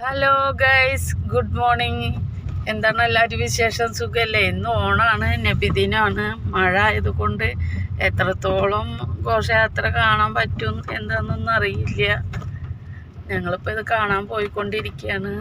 Hello guys, good morning. എന്താണ് എല്ലാവരും വിശേഷം? സുഖമല്ലേ? ഇന്ന് ഓണാണ്, നബിദിനാണ്. മഴ ആയതുകൊണ്ട് എത്രത്തോളം ഘോഷയാത്ര കാണാൻ പറ്റും എന്താണെന്നൊന്നും അറിയില്ല. ഞങ്ങളിപ്പോൾ ഇത് കാണാൻ പോയിക്കൊണ്ടിരിക്കുകയാണ്.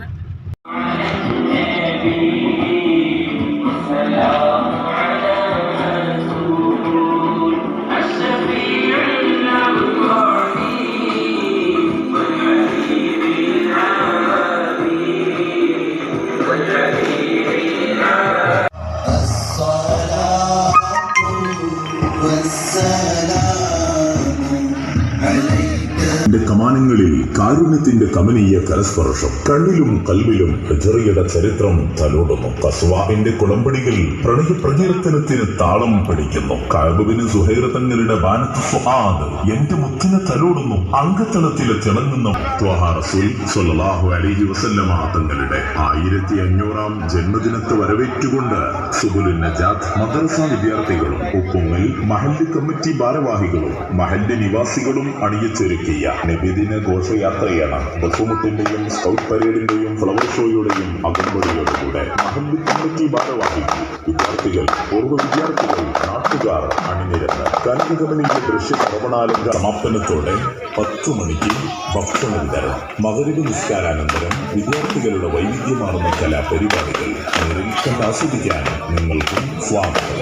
കമാനങ്ങളിൽ കാരുണ്യത്തിന്റെ കമനീയ കരസ്പർശം, കണ്ണിലും കൽവിലും ഹിജറയുടെ ചരിത്രം തലോടുന്നു. കസ്വാഇന്റെ കുളമ്പടികൾ പ്രണയ പ്രകീർത്തനത്തിന് താളം പിടിക്കുന്നു. കഅബിന് സുഹൈർ തങ്ങളുടെ ബാനത്ത് ഫുആദ് എന്റെ മുത്തിനെ തലോടുന്നു. അംഗത്തളത്തിലെ തിളങ്ങുന്ന ത്വഹ റസൂൽ സ്വല്ലല്ലാഹു അലൈഹി വസല്ലമ തങ്ങളുടെ 1500-ാം ജന്മദിനത്തെ വരവേറ്റുകൊണ്ട് സുബുലുൻ നജാത്ത് മദ്രസ വിദ്യാർത്ഥികളും ഉപ്പുങ്ങൽ മഹല്ല് കമ്മിറ്റി ഭാരവാഹികളും മഹല്ല് നിവാസികളും അണിയിച്ചൊരുക്കിയ നബിദിന ഘോഷയാത്രയാണ്. ബസുമുട്ടിന്റെയും സ്കൗട്ട് പരേഡിന്റെയും ഫ്ലവർ ഷോയുടെയും അകമ്പടിയോടുകൂടെ മഹല്ല് കമ്മിറ്റി ഭാരവാഹികൾ, വിദ്യാർത്ഥികൾ, പൂർവ്വ വിദ്യാർത്ഥികൾ, നാട്ടുകാർ അണിനിരന്ന് കനകകമനീയ ദൃശ്യ ശ്രവണാലങ്ക സമാപനത്തോടെ 10 മണിക്ക് ഭക്ഷണ വിതരണം. മഗ്‌രിബ് നിസ്കാരാനന്തരം വിദ്യാർത്ഥികളുടെ വൈവിധ്യമാർന്ന കലാപരിപാടികൾ നേരിൽ കണ്ട് ആസ്വദിക്കാൻ നിങ്ങൾക്കും സ്വാഗതം.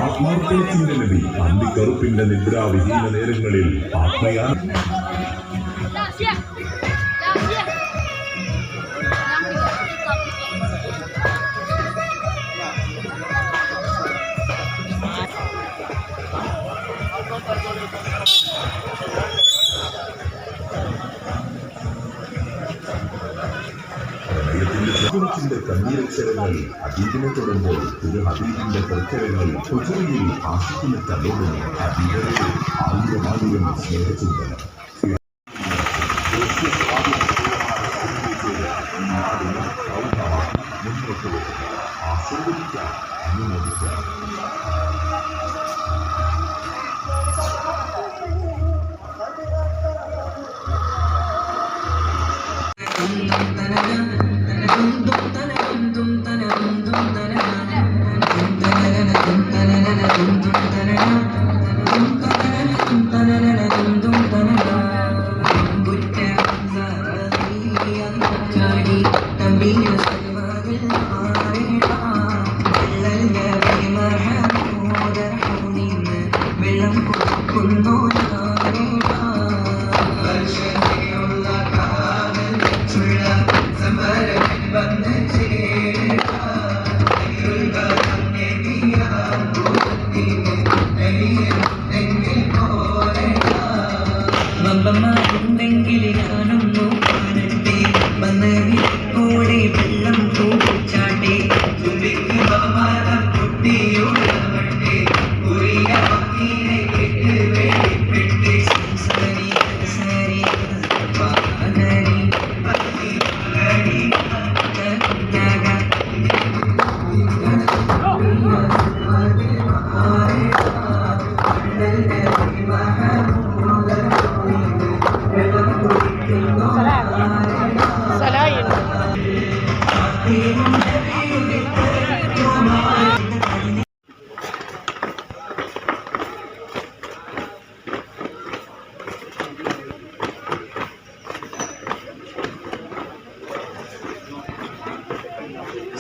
ആത്മാർത്ഥത്തിന്റെ നബി, അന്തിക്കറുപ്പിന്റെ നിദ്രാവിഹീന നേരങ്ങളിൽ ആത്മയാൻ ിന്റെ കണ്ണീരക്ഷരങ്ങൾ ഹബീബിനെ തൊടുമ്പോൾ ഒരു ഹബീബിന്റെ പ്രഖരങ്ങൾ ഹുജറയിൽ ആശിക്കിനെ തലോടുന്നു. ഹബീബിനെ 1000 സ്നേഹചിന്തനം. മുന്നോട്ട് പോകുക, ആസ്വദിക്കാം, അനുമോദിക്കാം.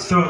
Stop.